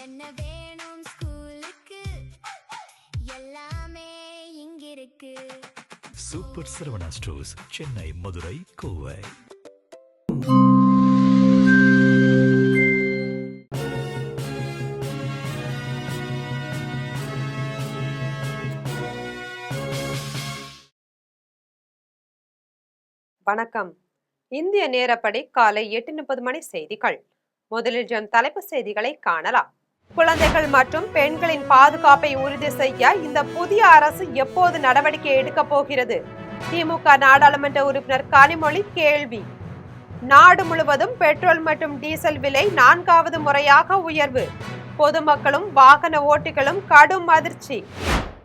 என்ன வேணும் ஸ்கூலுக்கு எல்லாமே இங்கிருக்கு. Super Saravana stores, Chennai, Madurai, Kovai. வணக்கம். இந்திய நேரப்படி காலை 8:30 மணி செய்திகள். முதலில் தலைப்புச் செய்திகளை காணலாம். குழந்தைகள் மற்றும் பெண்களின் பாதுகாப்பை உறுதி செய்ய இந்த புதிய அரசு எப்போது நடவடிக்கை எடுக்கப் போகிறது? திமுக நாடாளுமன்ற உறுப்பினர் கனிமொழி கேள்வி. நாடு முழுவதும் பெட்ரோல் மற்றும் டீசல் விலை 4வது முறையாக உயர்வு. பொதுமக்களும் வாகன ஓட்டிகளும் கடும் அதிர்ச்சி.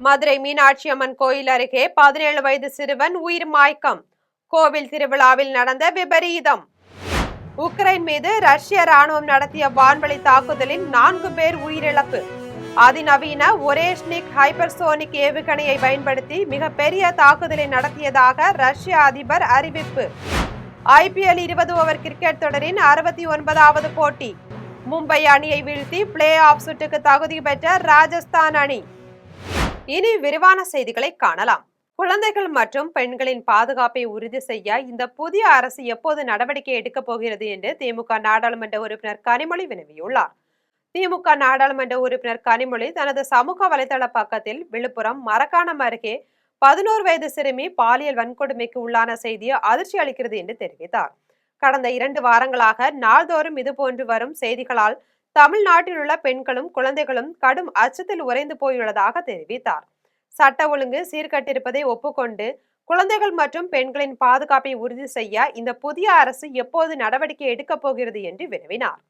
மதுரை மீனாட்சி அம்மன் கோயில் அருகே 17 வயது சிறுவன் உயிர் மாய்க்கம். கோவில் திருவிழாவில் நடந்த விபரீதம். உக்ரைன் மீது ரஷ்ய ராணுவம் நடத்திய வான்வழி தாக்குதலில் 4 பேர் உயிரிழப்பு. அதிநவீன ஒரேஷ்னிக் ஹைப்பர்சோனிக் ஏவுகணையை பயன்படுத்தி மிகப்பெரிய தாக்குதலை நடத்தியதாக ரஷ்ய அதிபர் அறிவிப்பு. IPL 20 ஓவர் கிரிக்கெட் தொடரின் 69வது போட்டி. மும்பை அணியை வீழ்த்தி பிளே ஆஃப் சுற்றுக்கு தகுதி பெற்ற ராஜஸ்தான் அணி. இனி விரிவான செய்திகளை காணலாம். குழந்தைகள் மற்றும் பெண்களின் பாதுகாப்பை உறுதி செய்ய இந்த புதிய அரசு எப்போது நடவடிக்கை எடுக்கப் போகிறது என்று திமுக நாடாளுமன்ற உறுப்பினர் கனிமொழி வினவியுள்ளார். திமுக நாடாளுமன்ற உறுப்பினர் கனிமொழி தனது சமூக வலைதள பக்கத்தில் விழுப்புரம் மரக்காணம் அருகே 11 வயது சிறுமி பாலியல் வன்கொடுமைக்கு உள்ளான செய்தி அதிர்ச்சி அளிக்கிறது என்று தெரிவித்தார். கடந்த 2 வாரங்களாக நாள்தோறும் இதுபோன்று வரும் செய்திகளால் தமிழ்நாட்டில் உள்ள பெண்களும் குழந்தைகளும் கடும் அச்சத்தில் உறைந்து போயுள்ளதாக தெரிவித்தார். சட்ட ஒழுங்கு சீர்கட்டிருப்பதை ஒப்புக்கொண்டு குழந்தைகள் மற்றும் பெண்களின் பாதுகாப்பை உறுதி செய்ய இந்த புதிய அரசு எப்போது நடவடிக்கை எடுக்கப் போகிறது என்று வினவினார்.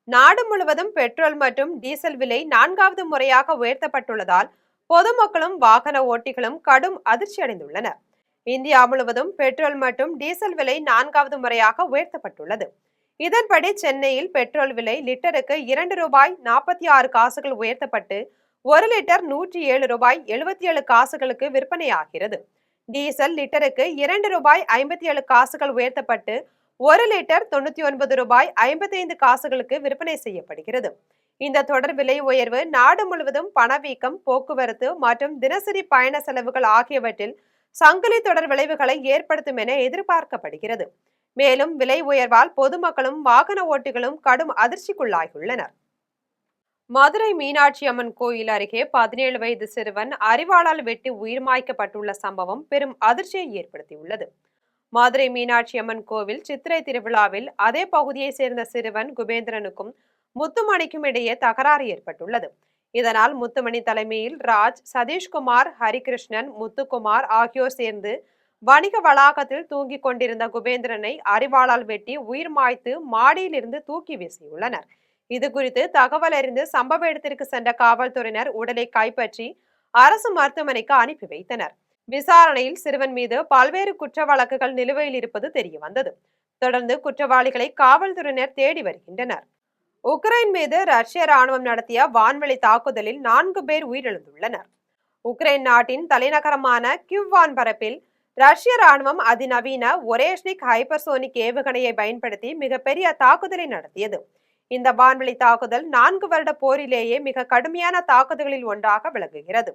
நாடு முழுவதும் பெட்ரோல் மற்றும் டீசல் விலை 4வது முறையாக உயர்த்தப்பட்டுள்ளதால் பொதுமக்களும் வாகன ஓட்டிகளும் கடும் அதிர்ச்சி அடைந்துள்ளனர். இந்தியா முழுவதும் பெட்ரோல் மற்றும் டீசல் விலை 4வது முறையாக உயர்த்தப்பட்டுள்ளது. இதன்படி சென்னையில் பெட்ரோல் விலை லிட்டருக்கு 2 ரூபாய் 46 காசுகள் உயர்த்தப்பட்டு 1 லிட்டர் 107 ரூபாய் 77 காசுகளுக்கு விற்பனையாகிறது. டீசல் லிட்டருக்கு 2 ரூபாய் 57 காசுகள் உயர்த்தப்பட்டு 1 லிட்டர் 99 ரூபாய் 55 காசுகளுக்கு விற்பனை செய்யப்படுகிறது. இந்த தொடர் விலை உயர்வு நாடு முழுவதும் பணவீக்கம், போக்குவரத்து மற்றும் தினசரி பயண செலவுகள் ஆகியவற்றில் சங்கிலி தொடர் விளைவுகளை ஏற்படுத்தும் என எதிர்பார்க்கப்படுகிறது. மேலும் விலை உயர்வால் பொதுமக்களும் வாகன ஓட்டிகளும் கடும் அதிர்ச்சிக்குள்ளாகியுள்ளனர். மதுரை மீனாட்சி அம்மன் கோயில் அருகே 17 வயது சிறுவன் அரிவாளால் வெட்டி உயிர் மாய்க்கப்பட்டுள்ள சம்பவம் பெரும் அதிர்ச்சியை ஏற்படுத்தியுள்ளது. மதுரை மீனாட்சி அம்மன் கோவில் சித்திரை திருவிழாவில் அதே பகுதியை சேர்ந்த சிறுவன் குபேந்திரனுக்கும் முத்துமணிக்கும் இடையே தகராறு ஏற்பட்டுள்ளது. இதனால் முத்துமணி தலைமையில் ராஜ், சதீஷ்குமார், ஹரிகிருஷ்ணன், முத்துக்குமார் ஆகியோர் சேர்ந்து வணிக வளாகத்தில் தூங்கிக் கொண்டிருந்த குபேந்திரனை அரிவாளால் வெட்டி உயிர் மாய்த்து மாடியில் இருந்து தூக்கி வீசியுள்ளனர். இது குறித்து தகவல் அறிந்து சம்பவ இடத்திற்கு சென்ற காவல்துறையினர் உடலை கைப்பற்றி அரசு மருத்துவமனைக்கு அனுப்பி வைத்தனர். விசாரணையில் சிறுவன் மீது பல்வேறு குற்ற வழக்குகள் நிலுவையில் இருப்பது தெரிய வந்தது. தொடர்ந்து குற்றவாளிகளை காவல்துறையினர் தேடி வருகின்றனர். உக்ரைன் மீது ரஷ்ய ராணுவம் நடத்திய வான்வழி தாக்குதலில் 4 பேர் உயிரிழந்துள்ளனர். உக்ரைன் நாட்டின் தலைநகரமான கிவ் வான்பரப்பில் ரஷ்ய ராணுவம் அதிநவீன ஒரேஷ்னிக் ஹைப்பர்சோனிக் ஏவுகணையை பயன்படுத்தி மிகப்பெரிய தாக்குதலை நடத்தியது. இந்த வான்வழி தாக்குதல் 4 வருட போரிலேயே மிக கடுமையான தாக்குதல்களில் ஒன்றாக விளங்குகிறது.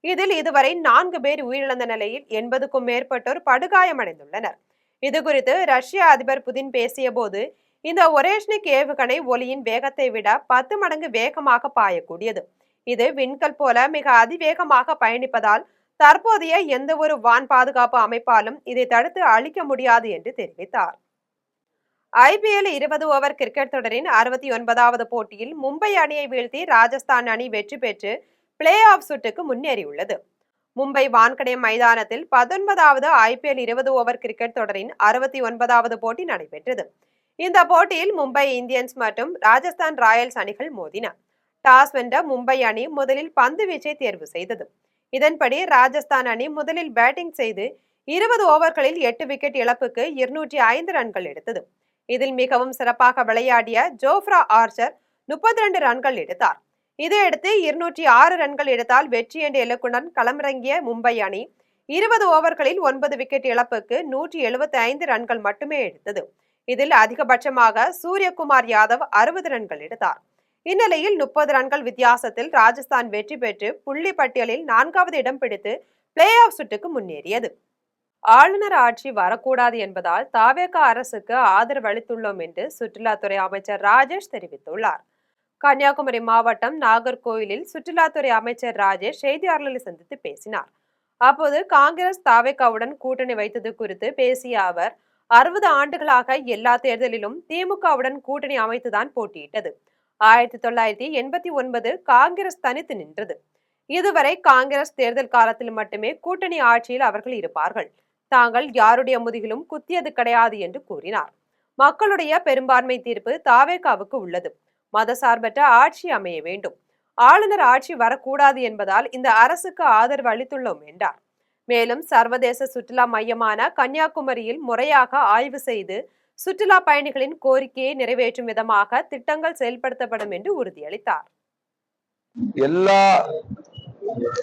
இதில் இதுவரை 4 பேர் உயிரிழந்த நிலையில் 80க்கும் மேற்பட்டோர் படுகாயமடைந்துள்ளனர். இது குறித்து ரஷ்ய அதிபர் புதின் பேசிய போது, இந்த ஒரேஷ்னிக் ஏவுகணை ஒலியின் வேகத்தை விட 10 மடங்கு வேகமாக பாயக்கூடியது. இது விண்கல் போல மிக அதிவேகமாக பயணிப்பதால் தற்போதைய எந்த ஒரு வான் பாதுகாப்பு அமைப்பாலும் இதை தடுத்து அழிக்க முடியாது என்று தெரிவித்தார். IPL 20 ஓவர் கிரிக்கெட் தொடரின் 69வது போட்டியில் மும்பை அணியை வீழ்த்தி ராஜஸ்தான் அணி வெற்றி பெற்று பிளே ஆஃப் சுற்றுக்கு முன்னேறியுள்ளது. மும்பை வான்கடே மைதானத்தில் 19வது IPL 20 ஓவர் கிரிக்கெட் தொடரின் 69வது போட்டி நடைபெற்றது. இந்த போட்டியில் மும்பை இந்தியன்ஸ் மற்றும் ராஜஸ்தான் ராயல்ஸ் அணிகள் மோதின. டாஸ் வென்ற மும்பை அணி முதலில் பந்து வீச்சை தேர்வு செய்தது. இதன்படி ராஜஸ்தான் அணி முதலில் பேட்டிங் செய்து 20 ஓவர்களில் 8 விக்கெட் இழப்புக்கு 205 ரன்கள் எடுத்தது. இதில் மிகவும் சிறப்பாக விளையாடிய ஜோஃப்ரா ஆர்ச்சர் 32 ரன்கள் எடுத்தார். இதையடுத்து 206 ரன்கள் எடுத்தால் வெற்றி என்ற இலக்குடன் களமிறங்கிய மும்பை அணி 20 ஓவர்களில் 9 விக்கெட் இழப்புக்கு 175 ரன்கள் மட்டுமே எடுத்தது. இதில் அதிகபட்சமாக சூரியகுமார் யாதவ் 60 ரன்கள் எடுத்தார். இந்நிலையில் 30 ரன்கள் வித்தியாசத்தில் ராஜஸ்தான் வெற்றி பெற்று புள்ளி பட்டியலில் 4வது இடம் பிடித்து பிளே ஆஃப் சுற்றுக்கு முன்னேறியது. ஆளுநர் ஆட்சி வரக்கூடாது என்பதால் தாவேகா அரசுக்கு ஆதரவு அளித்துள்ளோம் என்று சுற்றுலாத்துறை அமைச்சர் ராஜேஷ் தெரிவித்துள்ளார். கன்னியாகுமரி மாவட்டம் நாகர்கோயிலில் சுற்றுலாத்துறை அமைச்சர் ராஜேஷ் செய்தியாளர்களை சந்தித்து பேசினார். அப்போது காங்கிரஸ் தாவேகாவுடன் கூட்டணி வைத்தது குறித்து பேசிய அவர், 60 ஆண்டுகளாக எல்லா தேர்தலிலும் திமுகவுடன் கூட்டணி அமைத்துதான் போட்டியிட்டது. 1989 காங்கிரஸ் தனித்து நின்றது. இதுவரை காங்கிரஸ் தேர்தல் காலத்தில் மட்டுமே கூட்டணி ஆட்சியில் அவர்கள் இருப்பார்கள். தாங்கள் யாருடைய முதுகிலும் குத்தியது கிடையாது என்று கூறினார். மக்களுடைய பெரும்பான்மை தீர்ப்பு தாவேகாவுக்கு உள்ளது. மதசார்பற்ற ஆட்சி அமைய வேண்டும். ஆளுநர் ஆட்சி வரக்கூடாது என்பதால் இந்த அரசுக்கு ஆதரவு அளித்துள்ளோம் என்றார். மேலும் சர்வதேச சுற்றுலா மையமான கன்னியாகுமரியில் முறையாக ஆய்வு செய்து சுற்றுலா பயணிகளின் கோரிக்கையை நிறைவேற்றும் விதமாக திட்டங்கள் செயல்படுத்தப்படும் என்று உறுதியளித்தார். எல்லா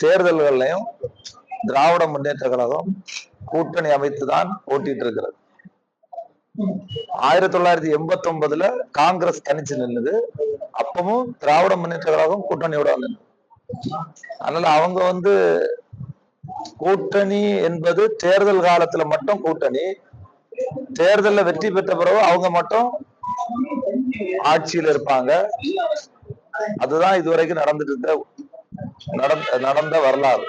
தேர்தல்களையும் திராவிட முன்னேற்ற கழகம் கூட்டணி அமைத்துதான் போட்டிட்டு இருக்கிறது. 1989 காங்கிரஸ் தனிச்சு நின்னுது. அப்பவும் திராவிட முன்னேற்ற கழகம் கூட்டணியோட நின்று. அதனால அவங்க கூட்டணி என்பது தேர்தல் காலத்துல மட்டும் கூட்டணி, தேர்தல்ல வெற்றி பெற்ற பிறகு அவங்க மட்டும் ஆட்சியில் இருப்பாங்க. அதுதான் இதுவரைக்கும் நடந்த வரலாறு.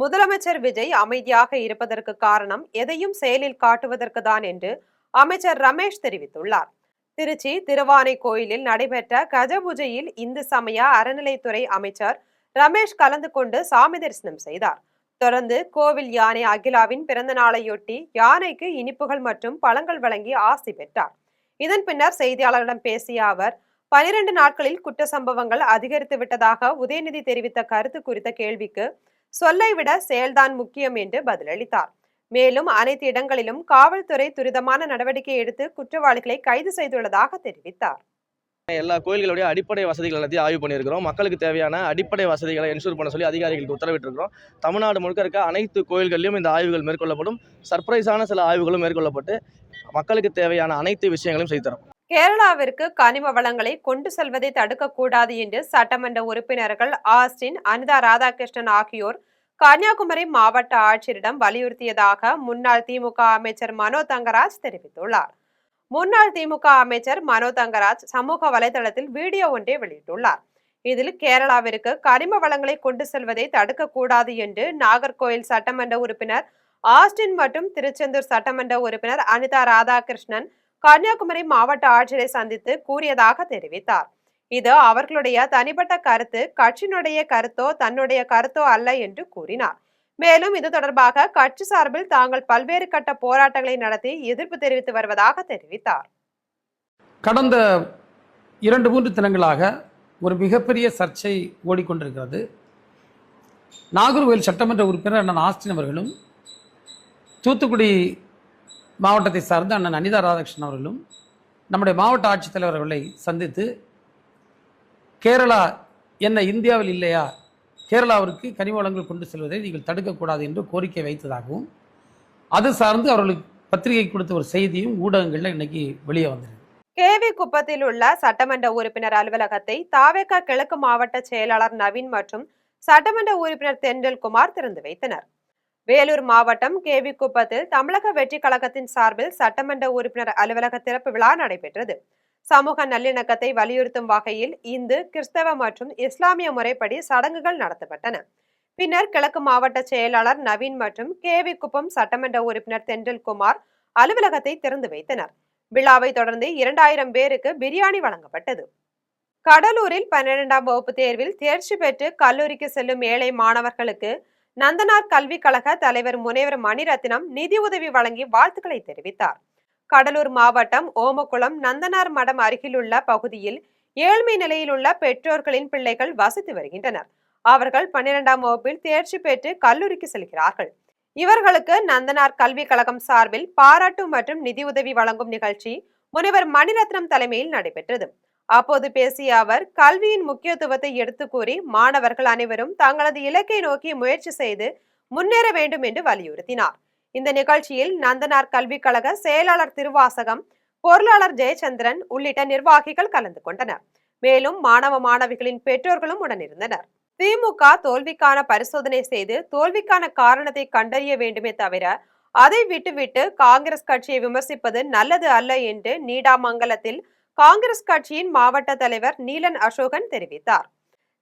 முதலமைச்சர் விஜய் அமைதியாக இருப்பதற்கு காரணம் எதையும் செயலில் காட்டுவதற்கு தான் என்று அமைச்சர் ரமேஷ் தெரிவித்துள்ளார். திருச்சி திருவானைக்கோயிலில் நடைபெற்ற கஜபூஜையில் இந்து சமய அறநிலைத்துறை அமைச்சர் ரமேஷ் கலந்து கொண்டு சாமி தரிசனம் செய்தார். தொடர்ந்து கோவில் யானை அகிலாவின் பிறந்த நாளையொட்டி யானைக்கு இனிப்புகள் மற்றும் பழங்கள் வழங்கி ஆசி பெற்றார். இதன் பின்னர் செய்தியாளர்களிடம் பேசிய அவர், 12 நாட்களில் குற்ற சம்பவங்கள் அதிகரித்து விட்டதாக உதயநிதி தெரிவித்த கருத்து குறித்த கேள்விக்கு சொல்லை விட செயல்தான் முக்கியம் என்று பதிலளித்தார். மேலும் அனைத்து இடங்களிலும் காவல்துறை துரிதமான நடவடிக்கை எடுத்து குற்றவாளிகளை கைது செய்துள்ளதாக தெரிவித்தார். எல்லா கோயில்களுடைய அடிப்படை வசதிகள் எல்லாத்தையும் ஆய்வு பண்ணியிருக்கிறோம். மக்களுக்கு தேவையான அடிப்படை வசதிகளை என்ஷூர் பண்ண சொல்லி அதிகாரிகளுக்கு உத்தரவிட்டிருக்கிறோம். தமிழ்நாடு முழுக்க இருக்க அனைத்து கோயில்களிலும் இந்த ஆய்வுகள் மேற்கொள்ளப்படும். சர்ப்ரைஸான சில ஆய்வுகளும் மேற்கொள்ளப்பட்டு மக்களுக்கு தேவையான அனைத்து விஷயங்களையும் செய்து தரும். கேரளாவிற்கு கனிம வளங்களை கொண்டு செல்வதை தடுக்கக்கூடாது என்று சட்டமன்ற உறுப்பினர்கள் ஆஸ்டின், அனிதா ராதாகிருஷ்ணன் ஆகியோர் கன்னியாகுமரி மாவட்ட ஆட்சியரிடம் வலியுறுத்தியதாக முன்னாள் திமுக அமைச்சர் மனோ தங்கராஜ் தெரிவித்துள்ளார். முன்னாள் திமுக அமைச்சர் மனோ தங்கராஜ் சமூக வலைதளத்தில் வீடியோ ஒன்றை வெளியிட்டுள்ளார். இதில் கேரளாவிற்கு கனிம வளங்களை கொண்டு செல்வதை தடுக்கக்கூடாது என்று நாகர்கோயில் சட்டமன்ற உறுப்பினர் ஆஸ்டின் மற்றும் திருச்செந்தூர் சட்டமன்ற உறுப்பினர் அனிதா ராதாகிருஷ்ணன் கன்னியாகுமரி மாவட்ட ஆட்சியரை சந்தித்து கூறியதாக தெரிவித்தார். இது அவர்களுடைய தனிப்பட்ட கருத்து, கட்சியினுடைய கருத்தோ தன்னுடைய கருத்தோ அல்ல என்று கூறினார். மேலும் இது தொடர்பாக கட்சி சார்பில் தாங்கள் பல்வேறு கட்ட போராட்டங்களை நடத்தி எதிர்ப்பு தெரிவித்து வருவதாக தெரிவித்தார். கடந்த 2-3 தினங்களாக ஒரு மிகப்பெரிய சர்ச்சை ஓடிக்கொண்டிருக்கிறது. நாகர்கோவில் சட்டமன்ற உறுப்பினர் அண்ணன் ஆஸ்டின் அவர்களும், தூத்துக்குடி மாவட்டத்தை சார்ந்த அண்ணன் அனிதா ராதாகிருஷ்ணன் அவர்களும் நம்முடைய மாவட்ட ஆட்சித்தலைவர் அவர்களை சந்தித்து, கேரளா என்ன இந்தியாவில் இல்லையா, கேரளாவிற்கு கனிம வளங்கள் கொண்டு செல்வதை நீங்கள் தடுக்கக்கூடாது என்று கோரிக்கை வைத்ததாகவும், அது சார்ந்து அவர்களுக்கு பத்திரிகை கொடுத்த ஒரு செய்தியும் ஊடகங்கள்ல இன்னைக்கு வெளியே வந்திருக்கு. கேவி குப்பத்தில் உள்ள சட்டமன்ற உறுப்பினர் அலுவலகத்தை தாவேகா கிழக்கு மாவட்ட செயலாளர் நவீன் மற்றும் சட்டமன்ற உறுப்பினர் தென்றல்குமார் திறந்து வைத்தனர். வேலூர் மாவட்டம் கேவி குப்பத்தில் தமிழக வெற்றி கழகத்தின் சார்பில் சட்டமன்ற உறுப்பினர் அலுவலக திறப்பு விழா நடைபெற்றது. சமூக நல்லிணக்கத்தை வலியுறுத்தும் வகையில் இந்து, கிறிஸ்தவ மற்றும் இஸ்லாமிய முறைப்படி சடங்குகள் நடத்தப்பட்டன. பின்னர் கிழக்கு மாவட்ட செயலாளர் நவீன் மற்றும் கேவி குப்பம் சட்டமன்ற உறுப்பினர் தென்றல்குமார் அலுவலகத்தை திறந்து வைத்தனர். விழாவை தொடர்ந்து 2000 பேருக்கு பிரியாணி வழங்கப்பட்டது. கடலூரில் 12ஆம் வகுப்பு தேர்வில் தேர்ச்சி பெற்று கல்லூரிக்கு செல்லும் ஏழை மாணவர்களுக்கு நந்தனார் கல்வி கழக தலைவர் முனைவர் மணிரத்னம் நிதி உதவி வழங்கி வாழ்த்துக்களை தெரிவித்தார். கடலூர் மாவட்டம் ஓமக்குளம் நந்தனார் மடம் அருகிலுள்ள பகுதியில் ஏழ்மை நிலையில் உள்ள பெற்றோர்களின் பிள்ளைகள் வசித்து வருகின்றனர். அவர்கள் 12ஆம் வகுப்பில் தேர்ச்சி பெற்று கல்லூரிக்கு செல்கிறார்கள். இவர்களுக்கு நந்தனார் கல்வி கழகம் சார்பில் பாராட்டு மற்றும் நிதி உதவி வழங்கும் நிகழ்ச்சி முனைவர் மணிரத்னம் தலைமையில் நடைபெற்றது. அப்போது பேசிய அவர், கல்வியின் முக்கியத்துவத்தை எடுத்து கூறி மாணவர்கள் அனைவரும் தங்களது இலக்கை நோக்கி முயற்சி செய்து முன்னேற வேண்டும் என்று வலியுறுத்தினார். இந்த நிகழ்ச்சியில் நந்தனார் கல்வி கழக செயலாளர் திருவாசகம், பொருளாளர் ஜெயச்சந்திரன் உள்ளிட்ட நிர்வாகிகள் கலந்து கொண்டனர். மேலும் மாணவ மாணவிகளின் பெற்றோர்களும் உடனிருந்தனர். திமுக தோல்விக்கான பரிசோதனை செய்து தோல்விக்கான காரணத்தை கண்டறிய வேண்டுமே தவிர அதை விட்டுவிட்டு காங்கிரஸ் கட்சியை விமர்சிப்பது நல்லது அல்ல என்று நீடாமங்கலத்தில் காங்கிரஸ் கட்சியின் மாவட்ட தலைவர் நீலன் அசோகன் தெரிவித்தார்.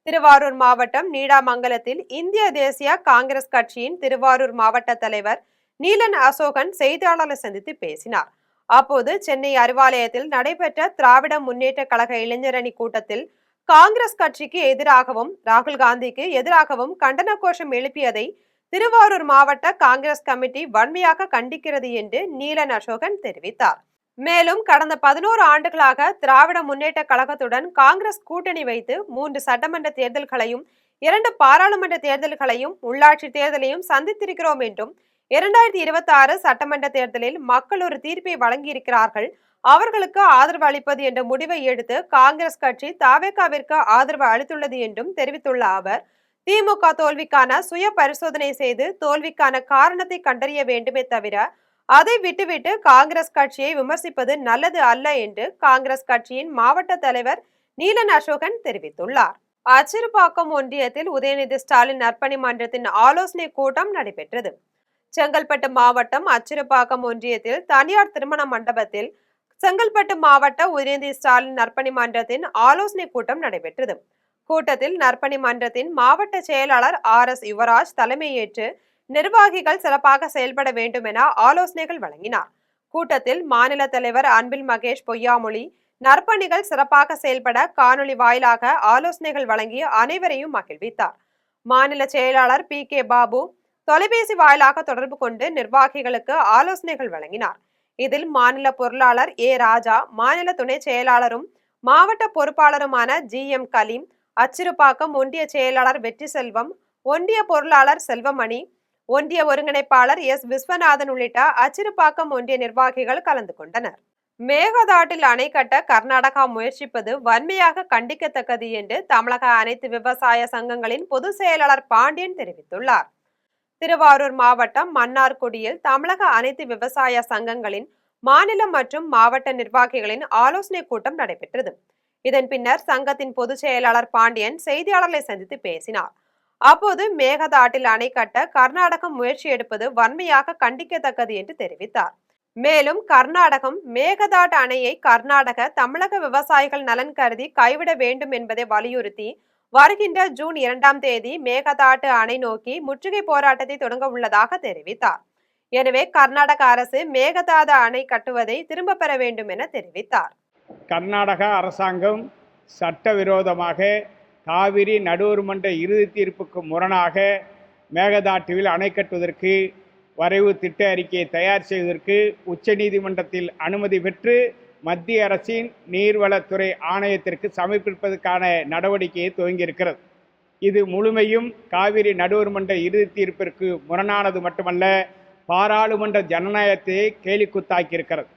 திருவாரூர் மாவட்டம் நீடாமங்கலத்தில் இந்திய தேசிய காங்கிரஸ் கட்சியின் திருவாரூர் மாவட்ட தலைவர் நீலன் அசோகன் செய்தியாளர்களை சந்தித்து பேசினார். அப்போது சென்னை அறிவாலயத்தில் நடைபெற்ற திராவிட முன்னேற்ற கழக இளைஞரணி கூட்டத்தில் காங்கிரஸ் கட்சிக்கு எதிராகவும் ராகுல் காந்திக்கு எதிராகவும் கண்டன கோஷம் எழுப்பியதை திருவாரூர் மாவட்ட காங்கிரஸ் கமிட்டி வன்மையாக கண்டிக்கிறது என்று நீலன் அசோகன் தெரிவித்தார். மேலும் கடந்த 11 ஆண்டுகளாக திராவிட முன்னேற்ற கழகத்துடன் காங்கிரஸ் கூட்டணி வைத்து 3 சட்டமன்ற தேர்தல்களையும் 2 பாராளுமன்ற தேர்தல்களையும் உள்ளாட்சி தேர்தலையும் சந்தித்திருக்கிறோம் என்றும் 2026 சட்டமன்ற தேர்தலில் மக்கள் ஒரு தீர்ப்பை வழங்கியிருக்கிறார்கள், அவர்களுக்கு ஆதரவு அளிப்பது என்ற முடிவை எடுத்து காங்கிரஸ் கட்சி தவேகாவிற்கு ஆதரவு அளித்துள்ளது என்றும் தெரிவித்துள்ள அவர், திமுக தோல்விக்கான சுய பரிசோதனை செய்து தோல்விக்கான காரணத்தை கண்டறிய வேண்டுமே தவிர அதை விட்டுவிட்டு காங்கிரஸ் கட்சியை விமர்சிப்பது நல்லது அல்ல என்று காங்கிரஸ் கட்சியின் மாவட்ட தலைவர் நீலன் அசோகன் தெரிவித்துள்ளார். அச்சிறுபாக்கம் ஒன்றியத்தில் உதயநிதி ஸ்டாலின் நற்பணி மன்றத்தின் ஆலோசனை கூட்டம் நடைபெற்றது. செங்கல்பட்டு மாவட்டம் அச்சிறுபாக்கம் ஒன்றியத்தில் தனியார் திருமண மண்டபத்தில் செங்கல்பட்டு மாவட்ட உதயநிதி ஸ்டாலின் நற்பணி மன்றத்தின் ஆலோசனை கூட்டம் நடைபெற்றது. கூட்டத்தில் நற்பணி மன்றத்தின் மாவட்ட செயலாளர் RS யுவராஜ் தலைமையேற்று நிர்வாகிகள் சிறப்பாக செயல்பட வேண்டும் என ஆலோசனைகள் வழங்கினார். கூட்டத்தில் மாநில தலைவர் அன்பில் மகேஷ் பொய்யாமொழி நற்பணிகள் சிறப்பாக செயல்பட காணொலி வாயிலாக ஆலோசனைகள் வழங்கி அனைவரையும் மகிழ்வித்தார். மாநில செயலாளர் PK பாபு தொலைபேசி வாயிலாக தொடர்பு கொண்டு நிர்வாகிகளுக்கு ஆலோசனைகள் வழங்கினார். இதில் மாநில பொருளாளர் A ராஜா, மாநில துணை செயலாளரும் மாவட்ட பொறுப்பாளருமான GM கலீம், அச்சிறுபாக்கம் ஒன்றிய செயலாளர் வெற்றி செல்வம், ஒன்றிய பொருளாளர் செல்வமணி, ஒன்றிய ஒருங்கிணைப்பாளர் S விஸ்வநாதன் உள்ளிட்ட அச்சிறுபாக்கம் ஒன்றிய நிர்வாகிகள் கலந்து கொண்டனர். மேகதாட்டில் அணை கட்ட கர்நாடகா முயற்சிப்பது வன்மையாக கண்டிக்கத்தக்கது என்று தமிழக அனைத்து விவசாய சங்கங்களின் பொதுச் செயலாளர் பாண்டியன் தெரிவித்துள்ளார். திருவாரூர் மாவட்டம் மன்னார்குடியில் தமிழக அனைத்து விவசாய சங்கங்களின் மாநில மற்றும் மாவட்ட நிர்வாகிகளின் ஆலோசனை கூட்டம் நடைபெற்றது. இதன் பின்னர் சங்கத்தின் பொதுச் செயலாளர் பாண்டியன் செய்தியாளர்களை சந்தித்து பேசினார். அப்போது மேகதாட்டில் அணை கட்ட கர்நாடகம் முயற்சி எடுப்பது வன்மையாக கண்டிக்கத்தக்கது என்று தெரிவித்தார். மேலும் கர்நாடகம் மேகதாட்டு அணையை கர்நாடக தமிழக விவசாயிகள் நலன் கருதி கைவிட வேண்டும் என்பதை வலியுறுத்தி வருகின்ற ஜூன் 2ஆம் தேதி மேகதாட்டு அணை நோக்கி முற்றுகை போராட்டத்தை தொடங்க உள்ளதாக தெரிவித்தார். எனவே கர்நாடக அரசு மேகதாது அணை கட்டுவதை திரும்ப பெற வேண்டும் என தெரிவித்தார். கர்நாடக அரசாங்கம் சட்டவிரோதமாக காவிரி நடுவர் மன்ற இறுதி தீர்ப்புக்கு முரணாக மேகதாட்டுவில் அணை கட்டுவதற்கு வரைவு திட்ட அறிக்கையை தயார் செய்வதற்கு உச்சநீதிமன்றத்தில் அனுமதி பெற்று மத்திய அரசின் நீர்வளத்துறை ஆணையத்திற்கு சமர்ப்பிப்பதற்கான நடவடிக்கையை துவங்கியிருக்கிறது. இது முழுமையும் காவிரி நடுவர் மன்ற இறுதி தீர்ப்பிற்கு முரணானது மட்டுமல்ல, பாராளுமன்ற ஜனநாயகத்தை கேலிக்குத்தாக்கியிருக்கிறது.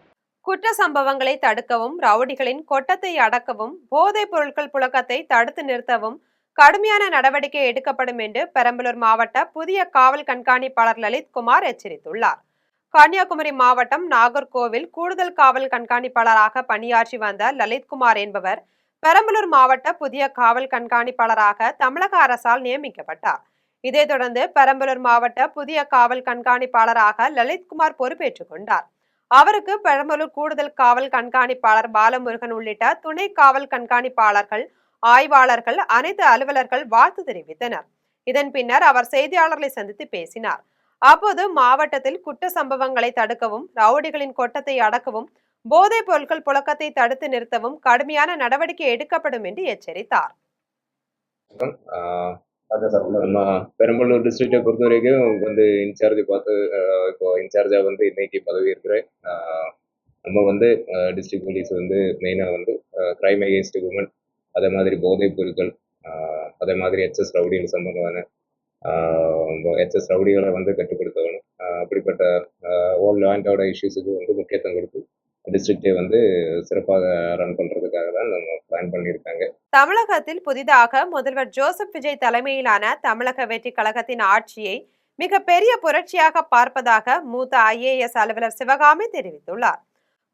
குற்ற சம்பவங்களை தடுக்கவும், ரவுடிகளின் கொட்டத்தை அடக்கவும், போதைப் பொருட்கள் புழக்கத்தை தடுத்து நிறுத்தவும் கடுமையான நடவடிக்கை எடுக்கப்படும் என்று பெரம்பலூர் மாவட்ட புதிய காவல் கண்காணிப்பாளர் லலித்குமார் எச்சரித்துள்ளார். கன்னியாகுமரி மாவட்டம் நாகர்கோவில் கூடுதல் காவல் கண்காணிப்பாளராக பணியாற்றி வந்த லலித்குமார் என்பவர் பெரம்பலூர் மாவட்ட புதிய காவல் கண்காணிப்பாளராக தமிழக அரசால் நியமிக்கப்பட்டார். இதைத் தொடர்ந்து பெரம்பலூர் மாவட்ட புதிய காவல் கண்காணிப்பாளராக லலித்குமார் பொறுப்பேற்றுக் கொண்டார். அவருக்கு பெரம்பலூர் கூடுதல் காவல் கண்காணிப்பாளர் பாலமுருகன் உள்ளிட்ட துணை காவல் கண்காணிப்பாளர்கள், ஆய்வாளர்கள், அனைத்து அலுவலர்கள் வாழ்த்து தெரிவித்தனர். இதன் பின்னர் அவர் செய்தியாளர்களை சந்தித்து பேசினார். அப்போது மாவட்டத்தில் குற்ற சம்பவங்களை தடுக்கவும், ரவுடிகளின் கொட்டத்தை அடக்கவும், போதைப் பொருட்கள் புழக்கத்தை தடுத்து நிறுத்தவும் கடுமையான நடவடிக்கை எடுக்கப்படும் என்று எச்சரித்தார். நம்ம பெரம்பலூர் டிஸ்ட்ரிக்டை பொறுத்த வரைக்கும் வந்து இன்சார்ஜ் பார்த்து இப்போ இன்சார்ஜா வந்து இன்னைக்கு பதவி இருக்கிறேன். நம்ம டிஸ்ட்ரிக்ட் போலீஸ் மெயினாக கிரைம் அகேன்ஸ்ட் உமன், அதே மாதிரி போதைப் பொருட்கள், அதே மாதிரி எச்எஸ் ரவுடிகள் சம்பந்தமான எச்எஸ் ரவுடிகளை கட்டுப்படுத்தணும். அப்படிப்பட்ட ஓல் லா அண்ட் ஆர்டர் இஷ்யூஸுக்கு முக்கியத்துவம் கொடுத்து டிஸ்ட்ரிக்டை சிறப்பாக ரன் பண்றதுக்காக தான் நம்ம பிளான் பண்ணியிருக்காங்க. தமிழகத்தில் புதிதாக முதல்வர் ஜோசப் விஜய் தலைமையிலான தமிழக வெற்றி கழகத்தின் ஆட்சியை மிக பெரிய புரட்சியாக பார்ப்பதாக மூத்த IAS அலுவலர் சிவகாமி தெரிவித்துள்ளார்.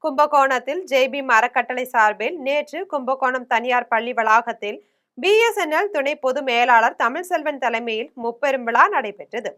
கும்பகோணத்தில் ஜேபீம் அறக்கட்டளை சார்பில் நேற்று கும்பகோணம் தனியார் பள்ளி வளாகத்தில் BSNL துணை பொது மேலாளர் தமிழ்செல்வன் தலைமையில் முப்பெரும் விழா நடைபெற்றது.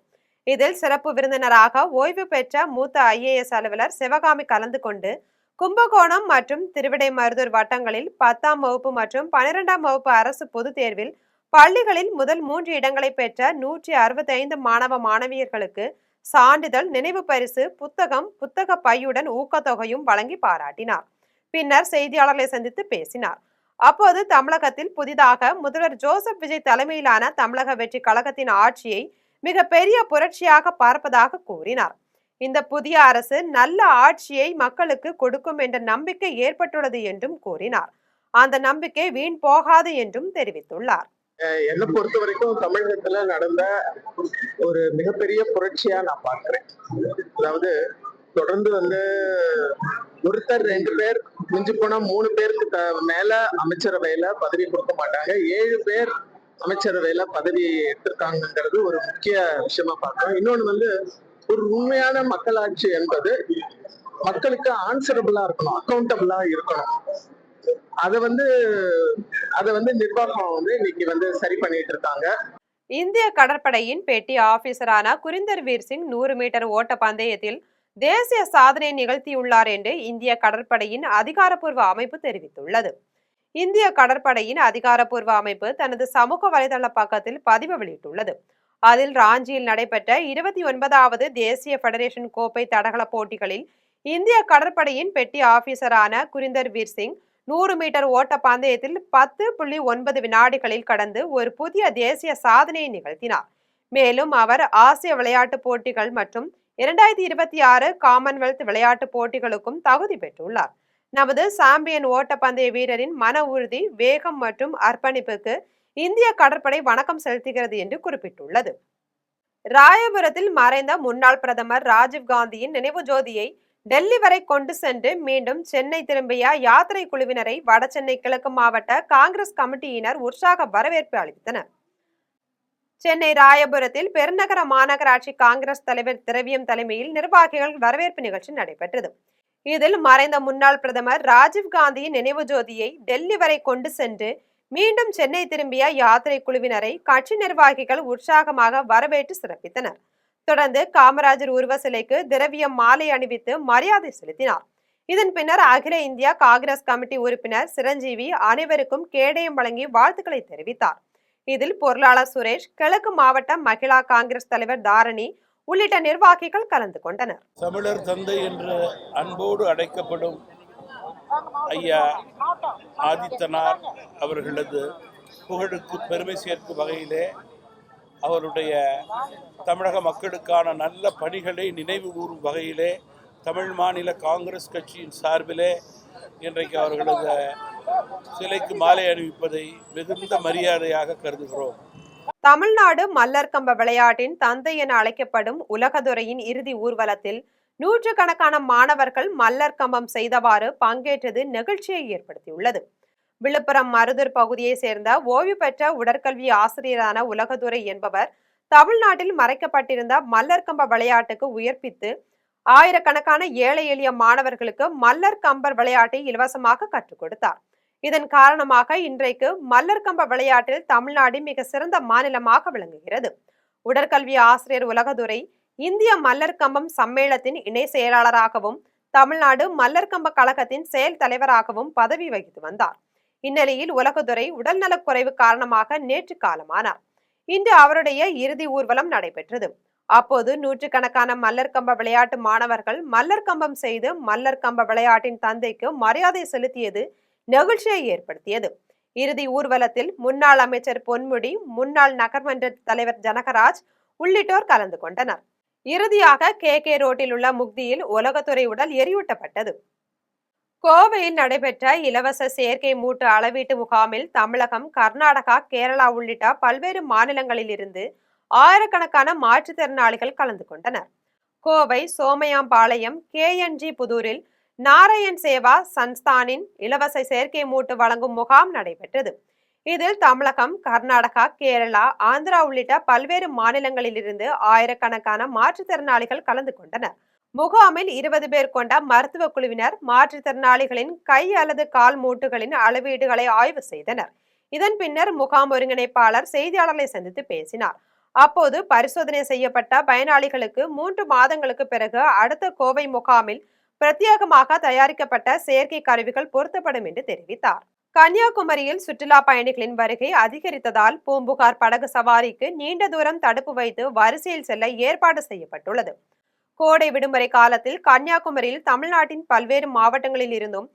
இதில் சிறப்பு விருந்தினராக ஓய்வு பெற்ற மூத்த IAS அலுவலர் சிவகாமி கலந்து கொண்டு கும்பகோணம் மற்றும் திருவிடைமருதூர் வட்டங்களில் 10ஆம் வகுப்பு மற்றும் 12ஆம் வகுப்பு அரசு பொதுத் தேர்வில் பள்ளிகளில் முதல் 3 இடங்களை பெற்ற 165 மாணவ மாணவியர்களுக்கு சான்றிதழ், நினைவு பரிசு, புத்தகம், புத்தக பையுடன் ஊக்கத்தொகையும் வழங்கி பாராட்டினார். பின்னர் செய்தியாளர்களை சந்தித்து பேசினார். அப்போது தமிழகத்தில் புதிதாக முதல்வர் ஜோசப் விஜய் தலைமையிலான தமிழக வெற்றி கழகத்தின் ஆட்சியை மிக பெரிய புரட்சியாக பார்ப்பதாக கூறினார். இந்த புதிய அரசு நல்ல ஆட்சியை மக்களுக்கு கொடுக்கும் என்ற நம்பிக்கை ஏற்பட்டுள்ளது என்றும் கூறினார். அந்த நம்பிக்கை வீண் போகாது என்றும் தெரிவித்துள்ளார். என்னை பொறுத்த வரைக்கும் தமிழகத்துல நடந்த ஒரு மிகப்பெரிய புரட்சியா நான் பார்க்கிறேன். அதாவது தொடர்ந்து ஒருத்தர் 2 பேர், மிஞ்சி போனா 3 பேருக்கு மேல அமைச்சரவையில பதவி கொடுக்க மாட்டாங்க. 7 பேர் அமைச்சரவையில பதவி எடுத்திருக்காங்கிறது ஒரு முக்கிய விஷயமா பார்க்கிறோம். இன்னொன்னு ஒரு உண்மையான மக்களாட்சி என்பது மக்களுக்கு ஆன்சரபிளா இருக்கணும், அக்கௌண்டபிளா இருக்கணும். அதை நிர்வாகம் இன்னைக்கு சரி பண்ணிட்டு இருக்காங்க. இந்திய கடற்படையின் பெட்டி ஆபீசரான குரிந்தர் வீர் சிங் 100 மீட்டர் ஓட்ட பந்தயத்தில் தேசிய சாதனை நிகழ்த்தியுள்ளார் என்று இந்திய கடற்படையின் அதிகாரப்பூர்வ அமைப்பு தெரிவித்துள்ளது. இந்திய கடற்படையின் அதிகாரப்பூர்வ அமைப்பு தனது சமூக வலைதள பக்கத்தில் பதிவு வெளியிட்டுள்ளது. அதில் ராஞ்சியில் நடைபெற்ற 29வது தேசிய ஃபெடரேஷன் கோப்பை தடகள போட்டிகளில் இந்திய கடற்படையின் பெட்டி ஆபீசரான குரிந்தர் வீர் சிங் 100 மீட்டர் ஓட்ட பந்தயத்தில் 10.9 வினாடிகளில் கடந்து ஒரு புதிய தேசிய சாதனையை நிகழ்த்தினார். மேலும் அவர் ஆசிய விளையாட்டுப் போட்டிகள் மற்றும் 2026 காமன்வெல்த் விளையாட்டுப் போட்டிகளுக்கும் தகுதி பெற்றுள்ளார். நமது சாம்பியன் ஓட்டப்பந்தய வீரரின் மன உறுதி, வேகம் மற்றும் அர்ப்பணிப்புக்கு இந்திய கடற்படை வணக்கம் செலுத்துகிறது என்று குறிப்பிட்டுள்ளது. ராயபுரத்தில் மறைந்த முன்னாள் பிரதமர் ராஜீவ்காந்தியின் நினைவு ஜோதியை டெல்லி வரை கொண்டு சென்று மீண்டும் சென்னை திரும்பிய யாத்திரை குழுவினரை வடசென்னை கிழக்கு மாவட்ட காங்கிரஸ் கமிட்டியினர் உற்சாக வரவேற்பு அளித்தனர். சென்னை ராயபுரத்தில் பெருநகர மாநகராட்சி காங்கிரஸ் தலைவர் திரவியம் தலைமையில் நிர்வாகிகள் வரவேற்பு நிகழ்ச்சி நடைபெற்றது. இதில் மறைந்த முன்னாள் பிரதமர் ராஜீவ்காந்தியின் நினைவு ஜோதியை டெல்லி வரை கொண்டு சென்று மீண்டும் சென்னை திரும்பிய யாத்திரை குழுவினரை கட்சி நிர்வாகிகள் உற்சாகமாக வரவேற்று சிறப்பித்தனர். தொடர்ந்து காமராஜர் உருவ சிலைக்கு திரவியம் மாலை அணிவித்து மரியாதை செலுத்தினார். இதன் பின்னர் அகில இந்திய காங்கிரஸ் கமிட்டி உறுப்பினர் சிரஞ்சீவி அனைவருக்கும் கேடயம் வழங்கி வாழ்த்துக்களை தெரிவித்தார். இதில் பொருளாளர் சுரேஷ், கிழக்கு மாவட்ட மகிழா காங்கிரஸ் தலைவர் தாரணி உள்ளிட்ட நிர்வாகிகள் கலந்து கொண்டனர். தமிழர் தந்தை என்று அன்போடு அழைக்கப்படும் ஐயா ஆதித்தனார் அவர்களது புகழுக்கு பெருமை சேர்க்கும் வகையிலே அவருடைய தமிழக மக்களுக்கான நல்ல பணிகளை நினைவு கூறும் வகையிலே தமிழ் மாநில காங்கிரஸ் கட்சியின் சார்பிலே இன்றைக்கு அவர்களது சிலைக்கு மாலை அணிவிப்பதை மிகுந்த மரியாதையாக கருதுகிறோம். தமிழ்நாடு மல்லர்கம்ப விளையாட்டின் தந்தை என அழைக்கப்படும் உலகதுரையின் இறுதி ஊர்வலத்தில் நூற்றுக்கணக்கான மாணவர்கள் மல்லர் கம்பம் செய்தவாறு பங்கேற்றது நெகிழ்ச்சியை ஏற்படுத்தியுள்ளது. விழுப்புரம் மருதூர் பகுதியை சேர்ந்த ஓய்வு பெற்ற உடற்கல்வி ஆசிரியரான உலகதுரை என்பவர் தமிழ்நாட்டில் மறைக்கப்பட்டிருந்த மல்லர் கம்ப விளையாட்டுக்கு உயிர்ப்பித்து ஆயிரக்கணக்கான ஏழை எளிய மாணவர்களுக்கு மல்லர் கம்பர் விளையாட்டை இலவசமாக கற்றுக் கொடுத்தார். இதன் காரணமாக இன்றைக்கு மல்லர் கம்ப விளையாட்டில் தமிழ்நாடு மிக சிறந்த மாநிலமாக விளங்குகிறது. உடற்கல்வி ஆசிரியர் உலகதுரை இந்திய மல்லர் கம்பம் சம்மேளனத்தின் இணை செயலாளராகவும் தமிழ்நாடு மல்லர் கம்ப கழகத்தின் செயல் தலைவராகவும் பதவி வகித்து வந்தார். இந்நிலையில் உலகதுரை உடல்நலக்குறைவு காரணமாக நேற்று காலமானார். இன்று அவருடைய இறுதி ஊர்வலம் நடைபெற்றது. அப்போது நூற்றுக்கணக்கான மல்லர் கம்ப விளையாட்டு மாணவர்கள் மல்லர் கம்பம் செய்து மல்லர் கம்ப விளையாட்டின் தந்தைக்கு மரியாதை செலுத்தியது நெகிழ்ச்சியை ஏற்படுத்தியது. இறுதி ஊர்வலத்தில் முன்னாள் அமைச்சர் பொன்முடி, முன்னாள் நகர்மன்ற தலைவர் ஜனகராஜ் உள்ளிட்டோர் கலந்து கொண்டனர். இறுதியாக KK ரோட்டில் உள்ள முக்தியில் உலகத்துறை உடல் எரியூட்டப்பட்டது. கோவையில் நடைபெற்ற இலவச செயற்கை மூட்டு அளவீட்டு முகாமில் தமிழகம், கர்நாடகா, கேரளா உள்ளிட்ட பல்வேறு மாநிலங்களில் இருந்து ஆயிரக்கணக்கான மாற்றுத்திறனாளிகள் கலந்து கொண்டனர். கோவை சோமையாம்பாளையம் KNG புதூரில் நாராயண் சேவா சன்ஸ்தானின் இலவச செயற்கை மூட்டு வழங்கும் முகாம் நடைபெற்றது. இதில் தமிழகம், கர்நாடகா, கேரளா, ஆந்திரா உள்ளிட்ட பல்வேறு மாநிலங்களில் இருந்து ஆயிரக்கணக்கான மாற்றுத்திறனாளிகள் கலந்து கொண்டனர். முகாமில் 20 பேர் கொண்ட மருத்துவ குழுவினர் மாற்றுத்திறனாளிகளின் கை அல்லது கால் மூட்டுகளின் அளவீடுகளை ஆய்வு செய்தனர். இதன் பின்னர் முகாம் ஒருங்கிணைப்பாளர் செய்தியாளர்களை சந்தித்து பேசினார். அப்போது பரிசோதனை செய்யப்பட்ட பயனாளிகளுக்கு 3 மாதங்களுக்கு பிறகு அடுத்த கோவை முகாமில் பிரத்யேகமாக தயாரிக்கப்பட்ட செயற்கை கருவிகள் பொருத்தப்படும் என்று தெரிவித்தார். கன்னியாகுமரியில் சுற்றுலா பயணிகளின் வருகை அதிகரித்ததால் பூம்புகார் படகு சவாரிக்கு நீண்ட தூரம் தடுப்பு வைத்து வரிசையில் செல்ல ஏற்பாடு செய்யப்பட்டுள்ளது. கோடை விடுமுறை காலத்தில் கன்னியாகுமரியில் தமிழ்நாட்டின் பல்வேறு மாவட்டங்களில் இருந்தும்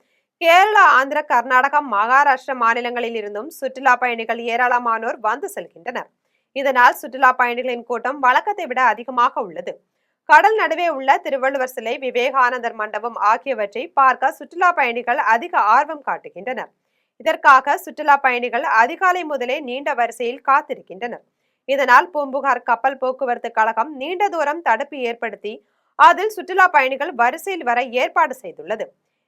கேரளா, ஆந்திர, கர்நாடகா, மகாராஷ்டிரா மாநிலங்களில் இருந்தும் சுற்றுலா பயணிகள் ஏராளமானோர் வந்து செல்கின்றனர். இதனால் சுற்றுலா பயணிகளின் கூட்டம் வழக்கத்தை விட அதிகமாக உள்ளது. கடல் நடுவே உள்ள திருவள்ளுவர் சிலை, விவேகானந்தர் மண்டபம் ஆகியவற்றை பார்க்க சுற்றுலா பயணிகள் அதிக ஆர்வம் காட்டுகின்றனர். இதற்காக சுற்றுலா பயணிகள் அதிகாலை முதலே நீண்ட வரிசையில் காத்திருக்கின்றனர். இதனால் பூம்புகார் கப்பல் போக்குவரத்து கழகம் நீண்ட தூரம் தடுப்பு ஏற்படுத்தி அதில் சுற்றுலா பயணிகள் வரிசையில் வர ஏற்பாடு செய்துள்ளது.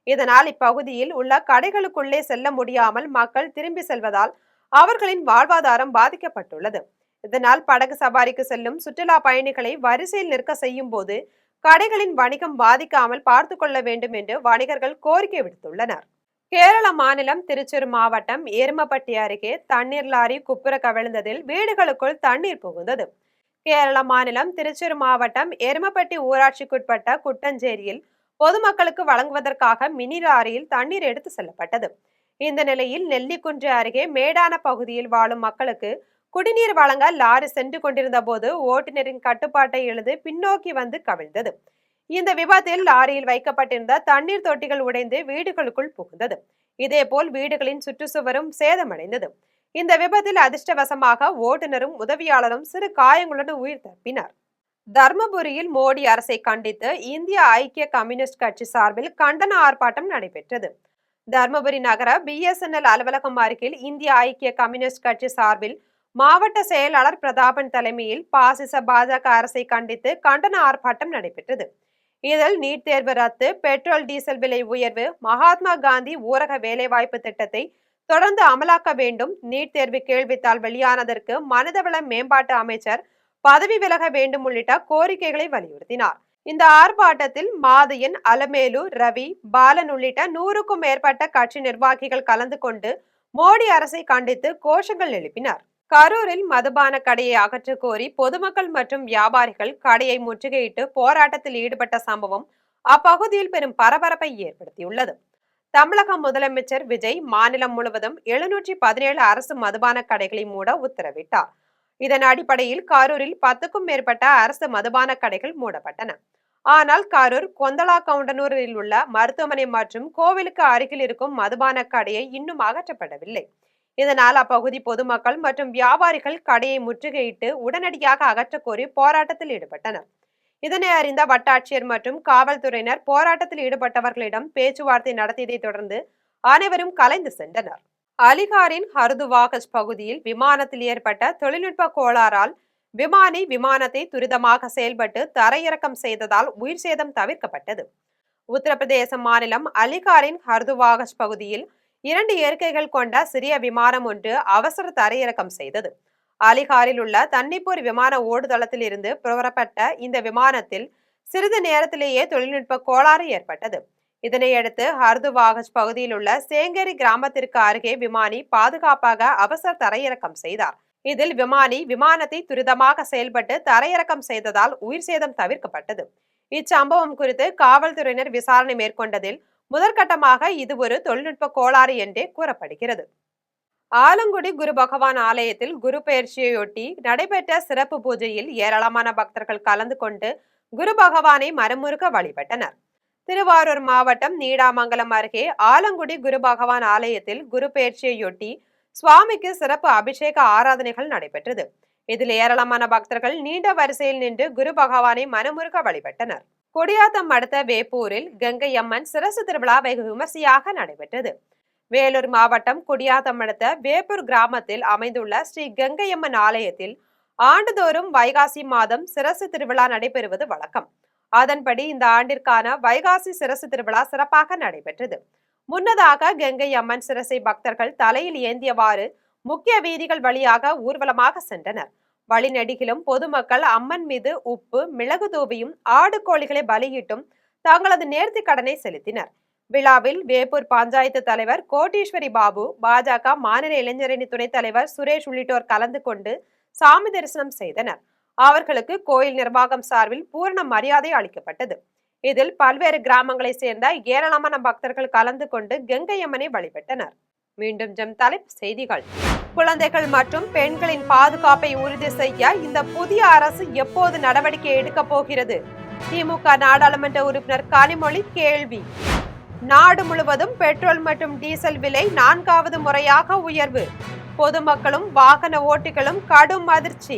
இதனால் இப்பகுதியில் உள்ள கடைகளுக்குள்ளே செல்ல முடியாமல் மக்கள் திரும்பி செல்வதால் அவர்களின் வாழ்வாதாரம் பாதிக்கப்பட்டுள்ளது. இதனால் படகு சவாரிக்கு செல்லும் சுற்றுலா பயணிகளை வரிசையில் நிற்க செய்யும் போது கடைகளின் வணிகம் பாதிக்காமல் பார்த்து கொள்ள வேண்டும் என்று வணிகர்கள் கோரிக்கை விடுத்துள்ளனர். கேரள மாநிலம் திருச்சூர் மாவட்டம் எருமப்பட்டி அருகே தண்ணீர் லாரி குப்புற கவிழ்ந்ததில் வீடுகளுக்குள் தண்ணீர் புகுந்தது. கேரள மாநிலம் திருச்சூர் மாவட்டம் எருமப்பட்டி ஊராட்சிக்குட்பட்ட குட்டஞ்சேரியில் பொதுமக்களுக்கு வழங்குவதற்காக மினி லாரியில் தண்ணீர் எடுத்து செல்லப்பட்டது. இந்த நிலையில் நெல்லிக்குன்று அருகே மேடான பகுதியில் வாழும் மக்களுக்கு குடிநீர் வழங்க லாரி சென்று கொண்டிருந்த போது ஓட்டுநரின் கட்டுப்பாட்டை இழந்து பின்னோக்கி வந்து கவிழ்ந்தது. இந்த விபத்தில் லாரியில் வைக்கப்பட்டிருந்த தண்ணீர் தொட்டிகள் உடைந்து வீடுகளுக்குள் புகுந்தது. இதேபோல் வீடுகளின் சுற்றுச்சுவரும் சேதமடைந்தது. இந்த விபத்தில் அதிர்ஷ்டவசமாக ஓட்டுநரும் உதவியாளரும் சிறு காயங்களுடன் உயிர் தப்பினார். தர்மபுரியில் மோடி அரசை கண்டித்து இந்திய ஐக்கிய கம்யூனிஸ்ட் கட்சி சார்பில் கண்டன ஆர்ப்பாட்டம் நடைபெற்றது. தர்மபுரி நகர BSNL அலுவலகம் அருகில் இந்திய ஐக்கிய கம்யூனிஸ்ட் கட்சி சார்பில் மாவட்ட செயலாளர் பிரதாபன் தலைமையில் பாசிச பாஜக அரசை கண்டித்து கண்டன ஆர்ப்பாட்டம் நடைபெற்றது. இதில் நீட் தேர்வு ரத்து, பெட்ரோல் டீசல் விலை உயர்வு, மகாத்மா காந்தி ஊரக வேலைவாய்ப்பு திட்டத்தை தொடர்ந்து அமலாக்க வேண்டும், நீட் தேர்வு கேள்வித்தாள் வெளியானதற்கு மனிதவள மேம்பாட்டு அமைச்சர் பதவி விலக வேண்டும் உள்ளிட்ட கோரிக்கைகளை வலியுறுத்தினார். இந்த ஆர்ப்பாட்டத்தில் மாதையன், அலமேலு, ரவி, பாலன் உள்ளிட்ட 100க்கும் மேற்பட்ட கட்சி நிர்வாகிகள் கலந்து கொண்டு மோடி அரசை கண்டித்து கோஷங்கள் எழுப்பினர். கரூரில் மதுபான கடையை அகற்ற கோரி பொதுமக்கள் மற்றும் வியாபாரிகள் கடையை முற்றுகையிட்டு போராட்டத்தில் ஈடுபட்ட சம்பவம் அப்பகுதியில் பெரும் பரபரப்பை ஏற்படுத்தியுள்ளது. தமிழக முதலமைச்சர் விஜய் மாநிலம் முழுவதும் 717 அரசு மதுபான கடைகளை மூட உத்தரவிட்டார். இதன் அடிப்படையில் கரூரில் 10க்கும் மேற்பட்ட அரசு மதுபான கடைகள் மூடப்பட்டன. ஆனால் கரூர் கொந்தளா கவுண்டனூரில் உள்ள மருத்துவமனை மற்றும் கோவிலுக்கு அருகில் இருக்கும் மதுபான கடையை இன்னும் அகற்றப்படவில்லை. இதனால் அப்பகுதி பொதுமக்கள் மற்றும் வியாபாரிகள் கடையை முற்றுகையிட்டு உடனடியாக அகற்ற கோரி போராட்டத்தில் ஈடுபட்டனர். இதனை அறிந்த வட்டாட்சியர் மற்றும் காவல்துறையினர் போராட்டத்தில் ஈடுபட்டவர்களிடம் பேச்சுவார்த்தை நடத்தியதை தொடர்ந்து அனைவரும் கலைந்து சென்றனர். அலிகாரின் ஹர்துவாகஜ் பகுதியில் விமானத்தில் ஏற்பட்ட தொழில்நுட்ப கோளாறால் விமானத்தை துரிதமாக செயல்பட்டு தரையிறக்கம் செய்ததால் உயிர் சேதம் தவிர்க்கப்பட்டது. உத்தரப்பிரதேச மாநிலம் அலிகாரின் ஹர்துவாகஜ் பகுதியில் 2 இறக்கைகள் கொண்ட சிறிய விமானம் ஒன்று அவசர தரையிறக்கம் செய்தது. அலிகாரில் உள்ள தன்னிப்பூர் விமான ஓடுதளத்தில் இருந்து புறப்பட்ட இந்த விமானத்தில் சிறிது நேரத்திலேயே தொழில்நுட்ப கோளாறு ஏற்பட்டது. இதனையடுத்து ஹர்துவாகஜ் பகுதியில் உள்ள சேங்கேரி கிராமத்திற்கு அருகே விமானி பாதுகாப்பாக அவசர தரையிறக்கம் செய்தார். இதில் விமானத்தை துரிதமாக செயல்பட்டு தரையிறக்கம் செய்ததால் உயிர் சேதம் தவிர்க்கப்பட்டது. இச்சம்பவம் குறித்து காவல்துறையினர் விசாரணை மேற்கொண்டதில் முதற்கட்டமாக இது ஒரு தொழில்நுட்ப கோளாறு என்றே கூறப்படுகிறது. ஆலங்குடி குரு பகவான் ஆலயத்தில் குரு பெயர்ச்சியையொட்டி நடைபெற்ற சிறப்பு பூஜையில் ஏராளமான பக்தர்கள் கலந்து கொண்டு குரு பகவானை மனமுருக வழிபட்டனர். திருவாரூர் மாவட்டம் நீடாமங்கலம் அருகே ஆலங்குடி குரு பகவான் ஆலயத்தில் குரு பெயர்ச்சியையொட்டி சுவாமிக்கு சிறப்பு அபிஷேக ஆராதனைகள் நடைபெற்றது. இதில் ஏராளமான பக்தர்கள் நீண்ட வரிசையில் நின்று குரு பகவானை மனமுருக வழிபட்டனர். குடியாத்தம் அடுத்த வேப்பூரில் கங்கை அம்மன் சிரசு திருவிழா வெகு விமர்சையாக நடைபெற்றது. வேலூர் மாவட்டம் குடியாத்தம் அடுத்த வேப்பூர் கிராமத்தில் அமைந்துள்ள ஸ்ரீ கங்கையம்மன் ஆலயத்தில் ஆண்டுதோறும் வைகாசி மாதம் சிரசு திருவிழா நடைபெறுவது வழக்கம். அதன்படி இந்த ஆண்டிற்கான வைகாசி சிரசு திருவிழா சிறப்பாக நடைபெற்றது. முன்னதாக கங்கை அம்மன் சிரசை பக்தர்கள் தலையில் ஏந்தியவாறு முக்கிய வீதிகள் வழியாக ஊர்வலமாக சென்றனர். வழிநெடுகிலும் பொதுமக்கள் அம்மன் மீது உப்பு மிளகு தூவியும் ஆடு கோழிகளை பலியிட்டும் தங்களது நேர்த்தி கடனை செலுத்தினர். விழாவில் வேப்பூர் பஞ்சாயத்து தலைவர் கோட்டீஸ்வரி பாபு, பாஜக மாநில இளைஞரணி துணைத் தலைவர் சுரேஷ் உள்ளிட்டோர் கலந்து கொண்டு சாமி தரிசனம் செய்தனர். அவர்களுக்கு கோயில் நிர்வாகம் சார்பில் பூரண மரியாதை அளிக்கப்பட்டது. இதில் பல்வேறு கிராமங்களை சேர்ந்த ஏராளமான பக்தர்கள் கலந்து கொண்டு கங்கையம்மனை வழிபட்டனர். மீண்டும் தலைப்பு செய்திகள். குழந்தைகள் மற்றும் பெண்களின் பாதுகாப்பை உறுதி செய்ய இந்த புதிய அரசு எப்போது நடவடிக்கை எடுக்க போகிறது? திமுக நாடாளுமன்ற உறுப்பினர் கனிமொழி கேள்வி. நாடு முழுவதும் பெட்ரோல் மற்றும் டீசல் விலை 4வது முறையாக உயர்வு. பொதுமக்களும் வாகன ஓட்டிகளும் கடும் அதிர்ச்சி.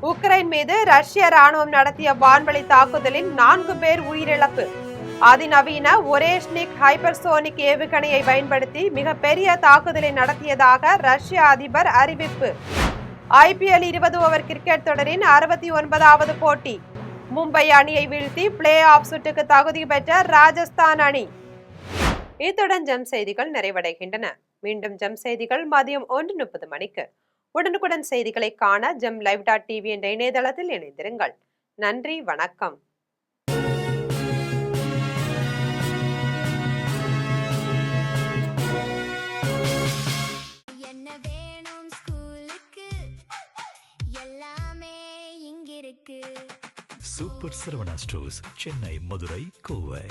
உக்ரைன் மீது ரஷ்ய ராணுவம் நடத்திய வான்வழி தாக்குதலில் 4 பேர் உயிரிழப்பு. அதிநவீன ஒரேஷ்னிக் ஹைப்பர்சோனிக் ஏவுகணையை பயன்படுத்தி மிகப்பெரிய தாக்குதலை நடத்தியதாக ரஷ்ய அதிபர் அறிவிப்பு. IPL 20 ஓவர் கிரிக்கெட் தொடரின் 69வது போட்டி. மும்பை அணியை வீழ்த்தி பிளே ஆஃப் சுற்றுக்கு தகுதி பெற்ற ராஜஸ்தான் அணி. இத்துடன் செய்திகள் நிறைவடைகின்றன. மீண்டும் செய்திகள் மதியம் 1:30 மணிக்கு. உடனுக்குடன் செய்திகளை காண live.tv என்ற இணையதளத்தில் இணைந்திருங்கள். நன்றி, வணக்கம். என்ன வேணும் ஸ்கூலுக்கு, எல்லாமே இங்கிருக்கு. Super Saravana stores, Chennai, Madurai, Kovai.